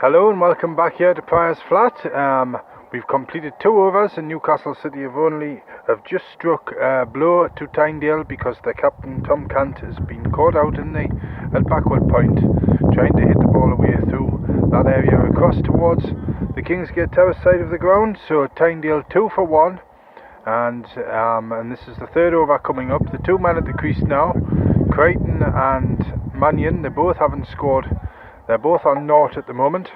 Hello and welcome back here to Prior's Flat. We've completed 2 overs and Newcastle City have just struck a blow to Tynedale because their captain Tom Cant has been caught out in the backward point trying to hit the ball away through that area across towards the Kingsgate Terrace side of the ground. So Tynedale 2 for 1 and this is the 3rd over coming up. The 2 men at the crease now, Crichton and Mannion, they both haven't scored. They're both on 0 at the moment.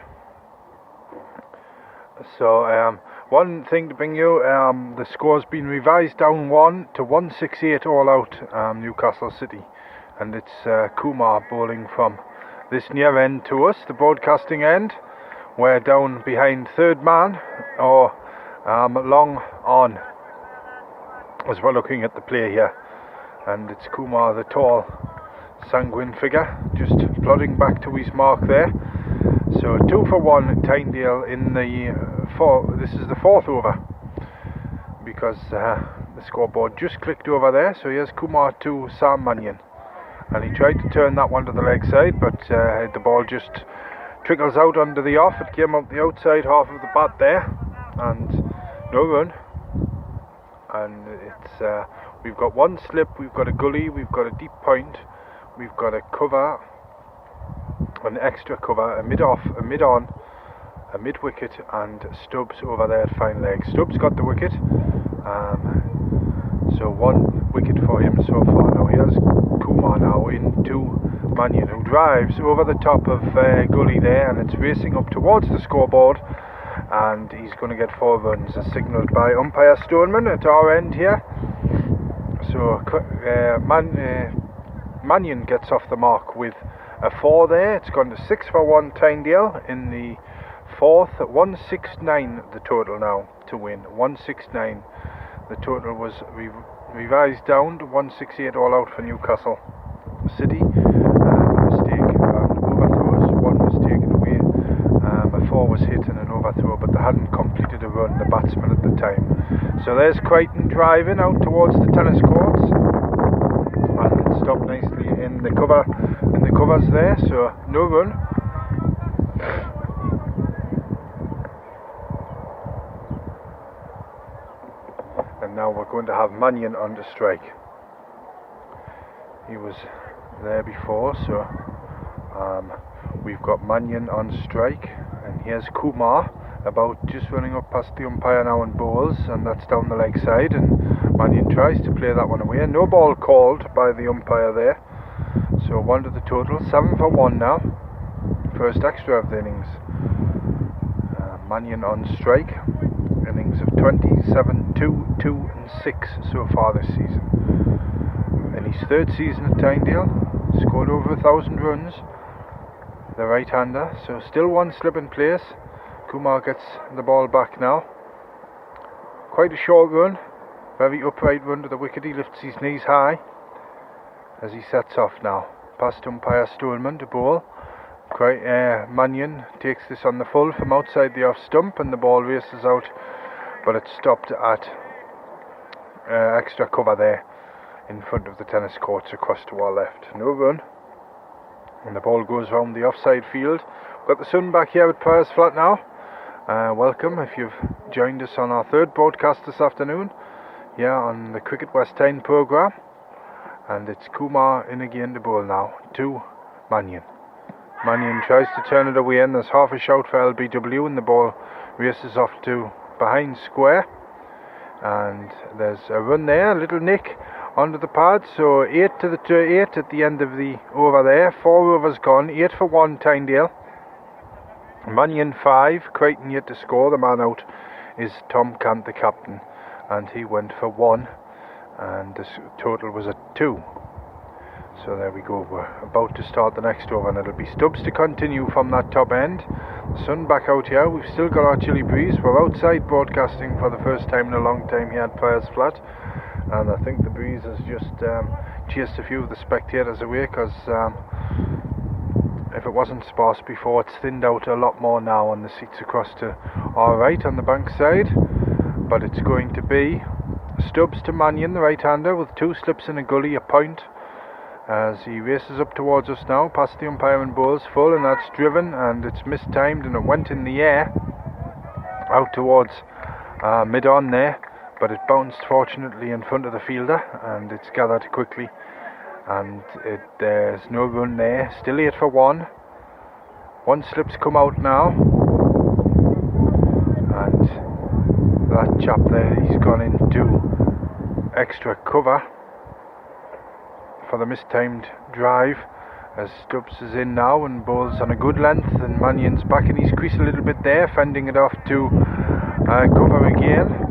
So one thing to bring you, the score's been revised down 1 to 168 all out, Newcastle City, and it's Kumar bowling from this near end to us, the broadcasting end. We're down behind 3rd man, or long on, as we're looking at the play here, and it's Kumar, the tall sanguine figure, just plodding back to his mark there. So 2 for 1 at Tynedale in the this is the 4th over, because the scoreboard just clicked over there. So here's Kumar to Sam Mannion, and he tried to turn that one to the leg side, but the ball just trickles out under the off. It came out the outside half of the bat there, and no run. And it's we've got 1 slip, we've got a gully, we've got a deep point, we've got a cover, an extra cover, a mid-off, a mid-on, a mid-wicket, and Stubbs over there at fine leg. Stubbs got the wicket, so 1 wicket for him so far. Now here's Kumar now into Mannion, who drives over the top of gully there, and it's racing up towards the scoreboard, and he's going to get 4 runs as signalled by umpire Stoneman at our end here. So Mannion gets off the mark with a 4 there. It's gone to 6 for 1 Tynedale in the 4th. 169 the total now to win. 169. The total was revised down to 168 all out for Newcastle City. A mistake on overthrows. 1 was taken away. A 4 was hit and an overthrow, but they hadn't completed a run, the batsman at the time. So there's Crichton driving out towards the tennis courts, and it stopped nicely in the covers there, so no run. And now we're going to have Mannion under strike. He was there before, so we've got Mannion on strike, and here's Kumar about just running up past the umpire now and bowls, and that's down the leg side, and Mannion tries to play that one away. No ball called by the umpire there. So 1 to the total, 7 for 1 now. First extra of the innings. Mannion on strike. Innings of 27, 2, 2 and 6 so far this season. In his 3rd season at Tynedale, scored over 1,000 runs. The right-hander, so still 1 slip in place. Kumar gets the ball back now. Quite a short run. Very upright run to the wicket. He lifts his knees high as he sets off now. Past umpire Stoneman to bowl. Mannion takes this on the full from outside the off stump, and the ball races out, but it's stopped at extra cover there in front of the tennis courts across to our left. No run, and the ball goes round the offside field. We've got the sun back here at Prior's Flat now. Welcome if you've joined us on our 3rd broadcast this afternoon here on the Cricket West Tyne programme. And it's Kumar in again to bowl now to Mannion. Mannion tries to turn it away, and there's half a shout for LBW, and the ball races off to behind square. And there's a run there, a little nick onto the pad. So 8 to the 8 at the end of the over there. 4 overs gone, 8 for 1 Tynedale. Mannion 5, Crichton yet to score. The man out is Tom Cant, the captain, and he went for 1. And the total was at 2. So there we go. We're about to start the next over, and it'll be Stubbs to continue from that top end. The sun back out here. We've still got our chilly breeze. We're outside broadcasting for the first time in a long time here at Prior's Flat, and I think the breeze has just chased a few of the spectators away, because if it wasn't sparse before, it's thinned out a lot more now on the seats across to our right on the bank side. But it's going to be Stubbs to Mannion, the right-hander, with 2 slips in a gully, a point, as he races up towards us now, past the umpire and bowls full, and that's driven, and it's mistimed, and it went in the air out towards mid-on there, but it bounced fortunately in front of the fielder, and it's gathered quickly, and there's no run there. Still 8 for 1. One slip's come out now, and that chap there, he's gone into extra cover for the mistimed drive, as Stubbs is in now and bowls on a good length, and Mannion's back in his crease a little bit there, fending it off to cover again.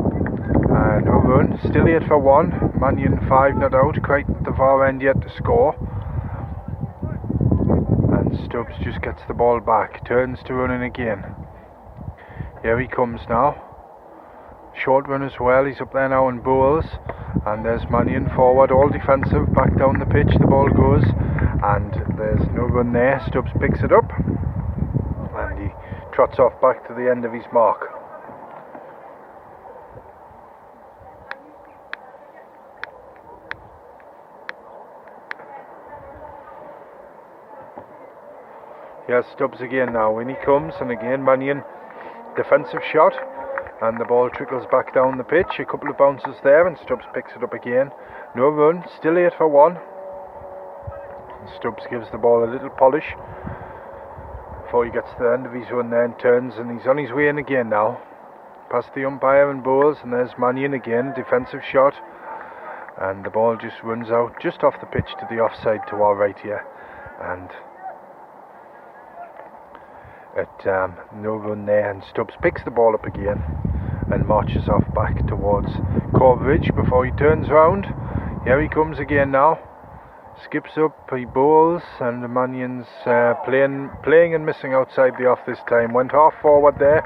No run, still 8 for 1. Mannion 5 not out, quite at the far end yet to score, and Stubbs just gets the ball back, turns to running again. Here he comes now, short run as well, he's up there now and bowls, and there's Mannion forward, all defensive, back down the pitch, the ball goes, and there's no run there. Stubbs picks it up, and he trots off back to the end of his mark. Here's Stubbs again now, in he comes, and again Mannion, defensive shot, and the ball trickles back down the pitch. A couple of bounces there, and Stubbs picks it up again. No run, still 8 for 1. Stubbs gives the ball a little polish before he gets to the end of his run there and turns, and he's on his way in again now. Past the umpire and bowls, and there's Mannion again, defensive shot, and the ball just runs out just off the pitch to the offside to our right here, and no run there, and Stubbs picks the ball up again and marches off back towards Corbridge before he turns round. Here he comes again now, skips up, he bowls, and Mannion's playing and missing outside the off this time. Went half forward there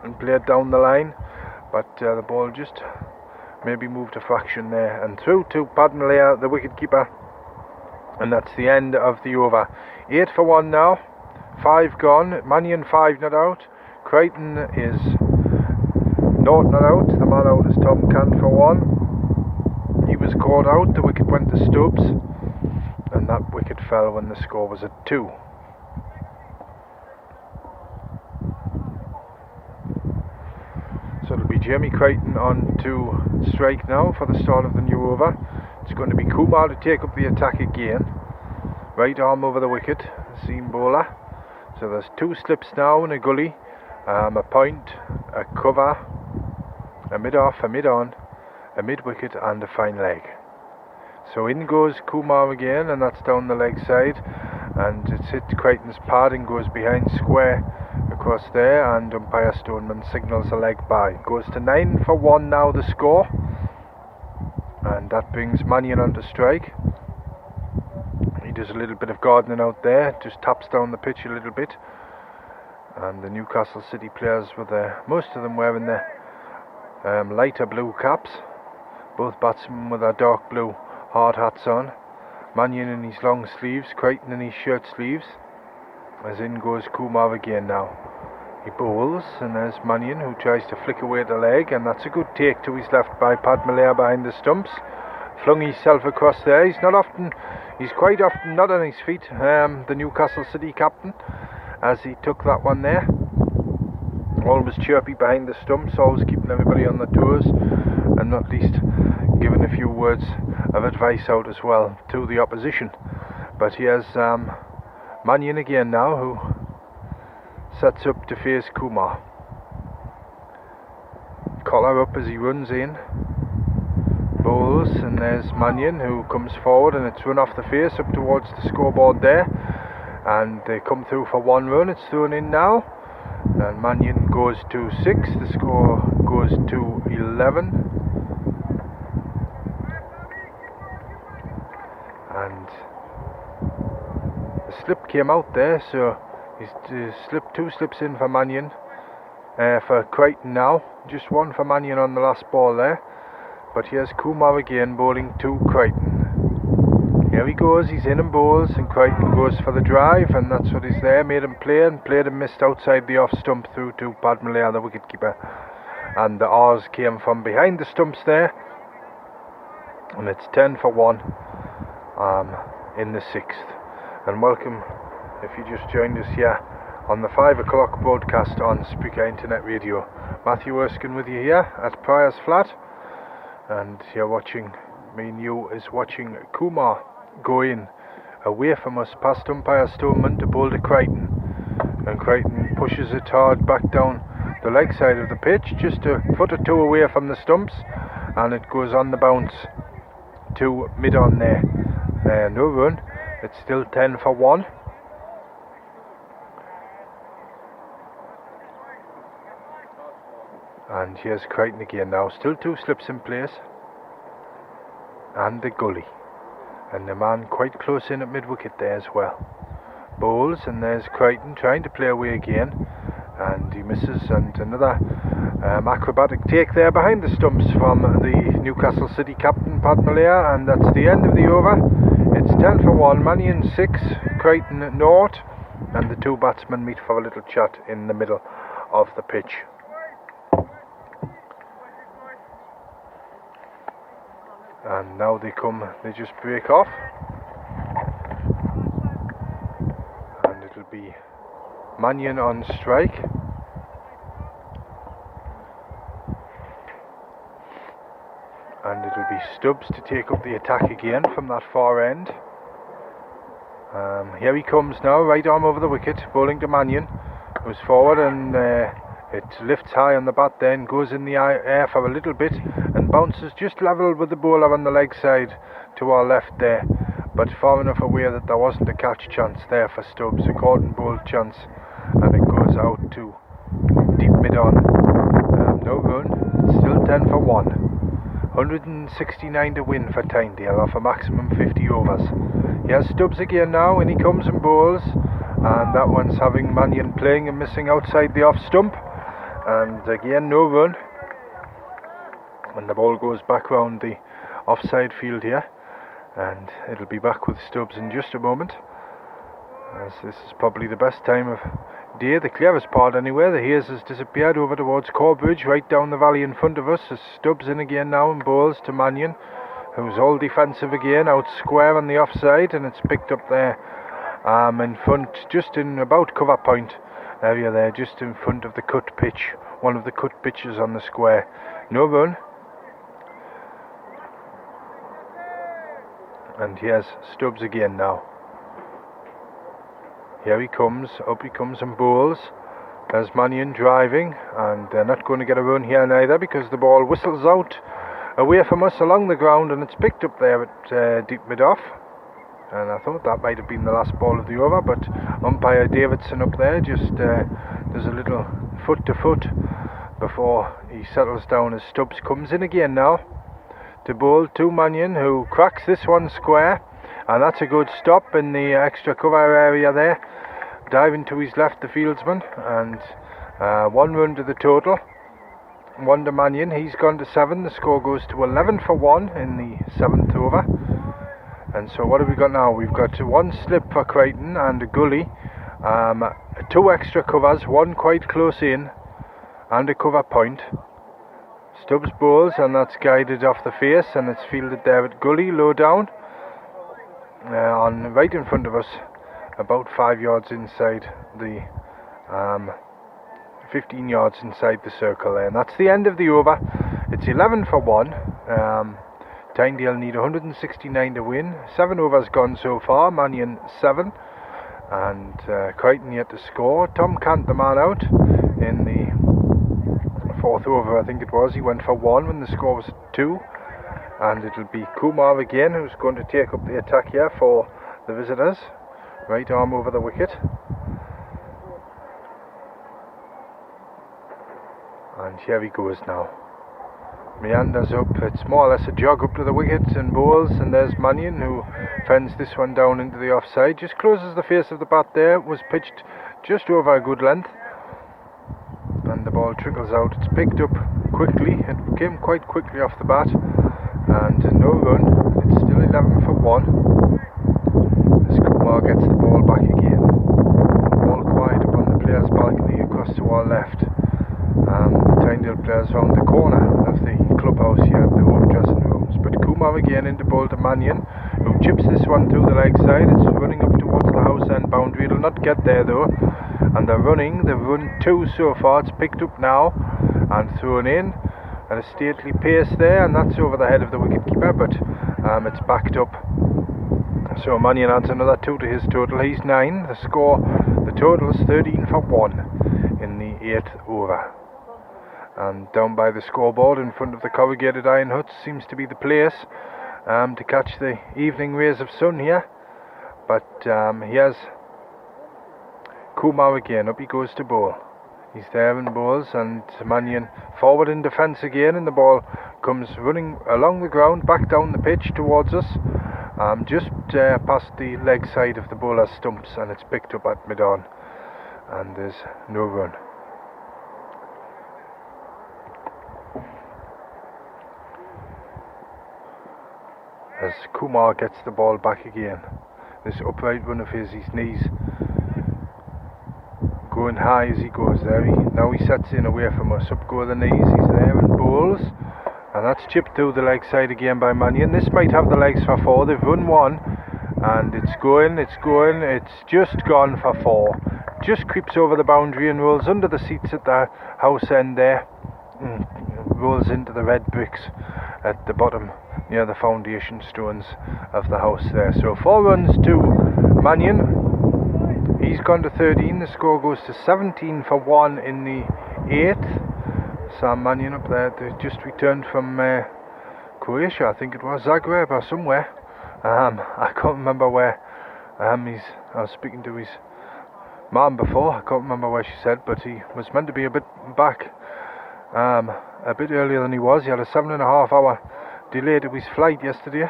and played down the line, but the ball just maybe moved a fraction there, and through to Tynedale, the wicket keeper, and that's the end of the over. 8 for 1 now, 5 gone, Mannion 5 not out, Crichton is not out, the man out is Tom Cant for 1. He was caught out, the wicket went to Stubbs, and that wicket fell when the score was at 2. So it'll be Jamie Crichton on to strike now for the start of the new over. It's going to be Kumar to take up the attack again. Right arm over the wicket, seam bowler. So there's 2 slips now in a gully, a point, a cover, a mid-off, a mid-on, a mid-wicket, and a fine leg. So in goes Kumar again, and that's down the leg side, and it's hit Crichton's pad and goes behind square across there, and umpire Stoneman signals a leg by. Goes to 9 for 1 now, the score, and that brings Mannion on to strike. He does a little bit of gardening out there, just taps down the pitch a little bit, and the Newcastle City players with most of them wearing their lighter blue caps, both batsmen with their dark blue hard hats on. Mannion in his long sleeves, Crichton in his shirt sleeves, as in goes Kumar again now. He bowls, and there's Mannion, who tries to flick away the leg, and that's a good take to his left by Tynedale behind the stumps. Flung himself across there. He's quite often not on his feet, the Newcastle City captain, as he took that one there. Always chirpy behind the stumps, always keeping everybody on their toes, and not least giving a few words of advice out as well to the opposition. But here's Mannion again now, who sets up to face Kumar. Collar up as he runs in, bowls, and there's Mannion, who comes forward, and it's run off the face up towards the scoreboard there, and they come through for 1 run. It's thrown in now, and Mannion goes to 6, the score goes to 11, and the slip came out there, so he's slipped 2 slips in for Mannion, for Crichton now, just 1 for Mannion on the last ball there. But here's Kumar again, bowling to Crichton. Here he goes, he's in and bowls, and Crichton goes for the drive, and that's what he's there, made him play, and played and missed outside the off stump through to Tynedale, the wicketkeeper. And the R's came from behind the stumps there, and it's 10 for 1. in the 6th. And welcome if you just joined us here on the 5 o'clock broadcast on Spreaker Internet Radio. Matthew Erskine with you here at Prior's Flat, and you're watching, me and you is watching Kumar go in away from us past umpire Stoneman to bowl to Crichton, and Crichton pushes it hard back down the leg side of the pitch, just a foot or two away from the stumps, and it goes on the bounce to mid-on there. No run, it's still 10 for 1. And here's Crichton again now, still 2 slips in place, and the gully, and the man quite close in at mid-wicket there as well. Bowls, and there's Crichton trying to play away again, and he misses, and another acrobatic take there behind the stumps from the Newcastle City captain Pat Malaya, and that's the end of the over. It's 10 for 1, Mannion 6, Crichton 0, and the 2 batsmen meet for a little chat in the middle of the pitch. And now they just break off, and it'll be Mannion on strike, and it'll be Stubbs to take up the attack again from that far end. Here he comes now, right arm over the wicket, bowling to Mannion, who's forward, and it lifts high on the bat then, goes in the air for a little bit and bounces just level with the bowler on the leg side to our left there, but far enough away that there wasn't a catch chance there for Stubbs, a caught and bowled chance, and it goes out to deep mid-on. No run, it's still 10 for 1. 169 to win for Tynedale off a maximum 50 overs. Here's Stubbs again now, and he comes and bowls, and that one's having Mannion playing and missing outside the off stump, and again no run, and the ball goes back round the offside field here, and it'll be back with Stubbs in just a moment, as this is probably the best time of day, the clearest part anyway. The haze has disappeared over towards Corbridge, right down the valley in front of us, as Stubbs in again now and bowls to Mannion, who's all defensive again, out square on the offside, and it's picked up there in front, just in about cover point area there, just in front of the cut pitch, one of the cut pitches on the square. No run, and here's Stubbs again now. Here he comes, up he comes and bowls. There's Mannion driving, and they're not going to get a run here neither, because the ball whistles out away from us along the ground, and it's picked up there at deep mid-off. And I thought that might have been the last ball of the over, but umpire Davidson up there just does a little foot to foot before he settles down, as Stubbs comes in again now to bowl to Mannion, who cracks this one square, and that's a good stop in the extra cover area there, diving to his left, the fieldsman, and 1 run to the total, 1 to Mannion. He's gone to 7, the score goes to 11 for 1 in the 7th over. And so what have we got now? We've got 1 slip for Crichton and a gully, 2 extra covers, 1 quite close in, and a cover point. Stubbs bowls, and that's guided off the face, and it's fielded there at gully, low down, on right in front of us, about 5 yards inside the 15 yards inside the circle there. And that's the end of the over. It's 11 for 1. Tynedale need 169 to win. 7 overs gone so far, Mannion 7, and Crichton yet to score. Tom Cant, the man out in the 4th over, I think it was. He went for 1 when the score was 2, and it'll be Kumar again who's going to take up the attack here for the visitors. Right arm over the wicket, and here he goes now. Meanders up, it's more or less a jog up to the wicket and bowls, and there's Mannion who fends this one down into the offside, just closes the face of the bat there. It was pitched just over a good length, and the ball trickles out. It's picked up quickly, it came quite quickly off the bat, and no run. It's still 11 for 1 as Kumar gets the ball back again. All quiet up on the players' balcony across to our left. The Tynedale players round the corner of the clubhouse here at the home dressing rooms. But Kumar again into bowl to Mannion, who chips this one through the leg side. It's running up towards the house end boundary. It'll not get there though. And they've run 2 so far. It's picked up now and thrown in at a stately pace there, and that's over the head of the wicketkeeper, but it's backed up. So Mannion adds another 2 to his total. He's 9. The total is 13 for 1 in the 8th over. And down by the scoreboard in front of the corrugated iron huts seems to be the place to catch the evening rays of sun here. But here's Kumar again. Up he goes to bowl. He's there and bowls, and Mannion forward in defence again, and the ball comes running along the ground back down the pitch towards us, just past the leg side of the bowler's stumps, and it's picked up at mid-on, and there's no run. As Kumar gets the ball back again, this upright run of his knees going high as he goes there. Now he sets in away from us. Up go the knees. He's there and bowls, and that's chipped through the leg side again by Mannion. This might have the legs for 4. They've run 1, and it's just gone for 4. Just creeps over the boundary and rolls under the seats at the house end there, rolls into the red bricks at the bottom near the foundation stones of the house there. So 4 runs to Mannion. He's gone to 13. The score goes to 17 for 1 in the 8th. Sam Mannion up there. They just returned from Croatia, I think it was, Zagreb or somewhere. I can't remember where. I was speaking to his mum before. I can't remember where she said, but he was meant to be a bit back a bit earlier than he was. He had a 7.5 hour delay to his flight yesterday.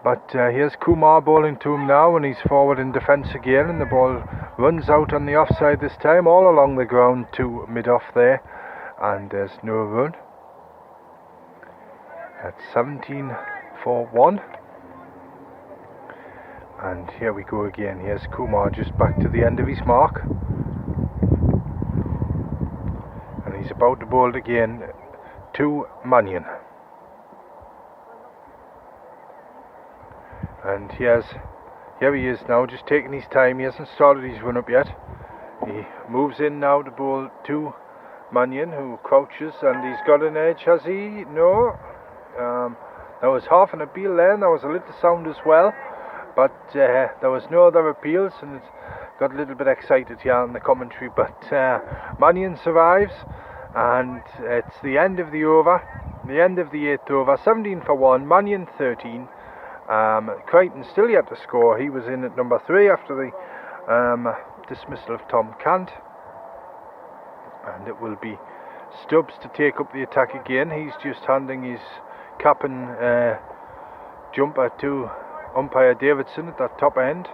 But here's Kumar bowling to him now, and he's forward in defence again, and the ball runs out on the offside this time, all along the ground to mid-off there, and there's no run. That's 17 for 1. And here we go again. Here's Kumar just back to the end of his mark, and he's about to bowl again to Mannion. And here he is now, just taking his time. He hasn't started his run up yet. He moves in now to bowl to Mannion, who crouches, and he's got an edge, has he? No. There was half an appeal there, and there was a little sound as well, but there was no other appeals, and it got a little bit excited here on the commentary. But Mannion survives, and it's the end of the over, the end of the 8th over. 17 for 1, Mannion 13. Crichton still yet to score. He was in at number 3 after the dismissal of Tom Cant, and it will be Stubbs to take up the attack again. He's just handing his cap and jumper to umpire Davidson at that top end,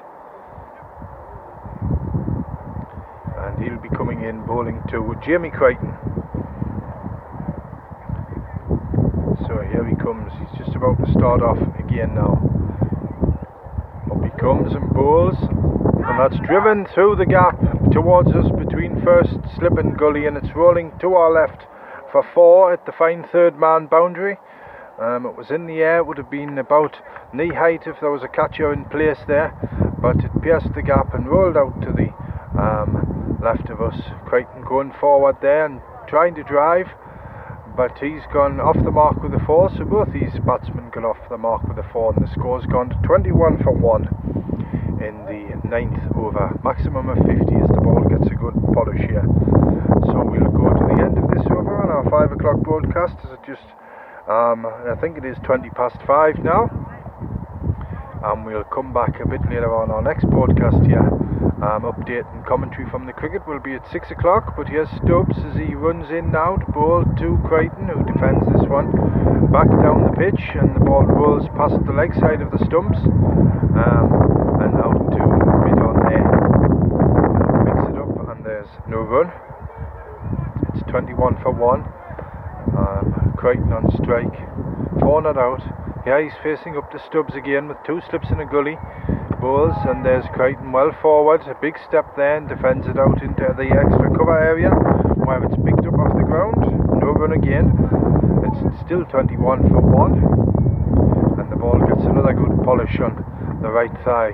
and he'll be coming in bowling to Jamie Crichton. So here he comes. He's just about to start off again now. Up he comes and bowls, and that's driven through the gap towards us between first slip and gully, and it's rolling to our left for 4 at the fine third man boundary. It was in the air. It would have been about knee height if there was a catcher in place there, but it pierced the gap and rolled out to the left of us. Crichton going forward there and trying to drive, but he's gone off the mark with a 4, so both these batsmen got off the mark with a 4, and the score's gone to 21 for 1 in the 9th over. Maximum of 50 as the ball gets a good polish here. So we'll go to the end of this over on our 5 o'clock broadcast, as it just I think it is 20 past 5 now, and we'll come back a bit later on our next broadcast here. Update and commentary from the cricket will be at 6 o'clock, but here's Stubbs as he runs in now to bowl to Crichton, who defends this one back down the pitch, and the ball rolls past the leg side of the stumps and out to mid-on there, and picks it up, and there's no run. It's 21 for 1. Crichton on strike, 4 not out. Yeah, he's facing up to Stubbs again with 2 slips in a gully. Bowls, and there's Crichton well forward, a big step there, and defends it out into the extra cover area where it's picked up off the ground. No run again. It's still 21 for 1, and the ball gets another good polish on the right thigh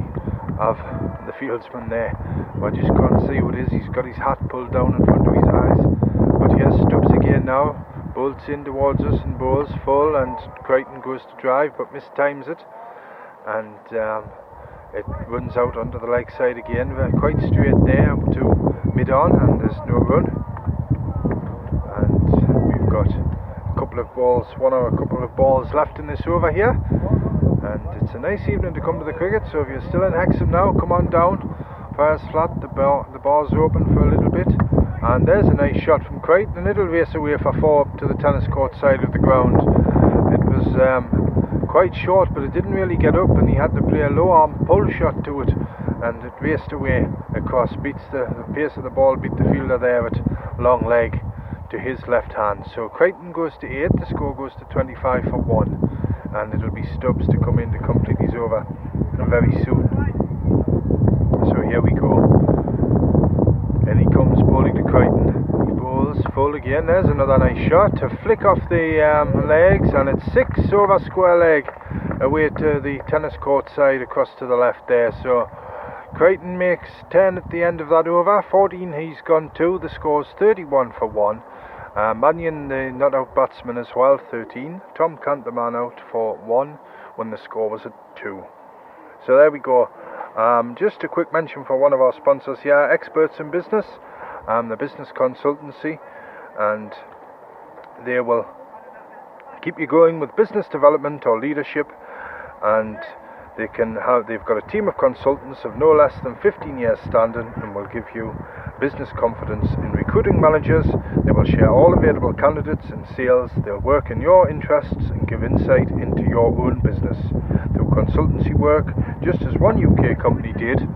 of the fieldsman there. We're just going to see what it is. He's got his hat pulled down in front of his eyes. But here's Stubbs again now. Bolts in towards us and bowls full, and Crichton goes to drive but mistimes it. And it runs out onto the leg side again. We're quite straight there up to mid-on, and there's no run. And we've got a couple of balls left in this over here. And it's a nice evening to come to the cricket, so if you're still in Hexham now, come on down. Fire's flat, the bar's open for a little bit. And there's a nice shot from Crichton, and it'll race away for 4 up to the tennis court side of the ground. It was quite short, but it didn't really get up, and he had to play a low arm pull shot to it, and it raced away across, beats the pace of the ball, beat the fielder there at long leg to his left hand. So Crichton goes to 8, the score goes to 25 for 1, and it'll be Stubbs to come in to complete his over very soon. So here we go. And he comes bowling to Crichton. He bowls full again. There's another nice shot to flick off the legs, and it's 6 over square leg away to the tennis court side across to the left there. So Crichton makes 10 at the end of that over. 14 he's gone to. The score's 31 for 1. Mannion, the not out batsman, as well, 13. Tom Cant, the man out, for 1 when the score was at 2. So there we go. Just a quick mention for one of our sponsors here, Experts in Business, the business consultancy, and they will keep you going with business development or leadership, and they've got a team of consultants of no less than 15 years standing, and will give you business confidence in recruiting managers. They will share all available candidates in sales. They'll work in your interests and give insight into your own business through consultancy work, just as one UK company did,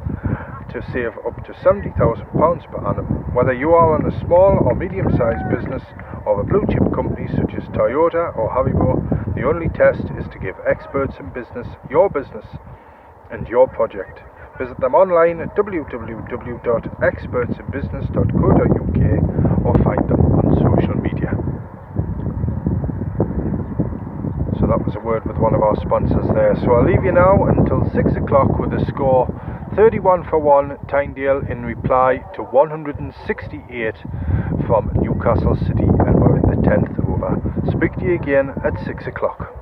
to save up to £70,000 per annum. Whether you are on a small or medium-sized business or a blue-chip company such as Toyota or Haribo, the only test is to give Experts in Business your business and your project. Visit them online at www.expertsinbusiness.co.uk or find them on social media. So that was a word with one of our sponsors there. So I'll leave you now until 6 o'clock with the score 31 for 1 Tynedale in reply to 168 from Newcastle City, and we're in the 10th over. Speak to you again at 6 o'clock.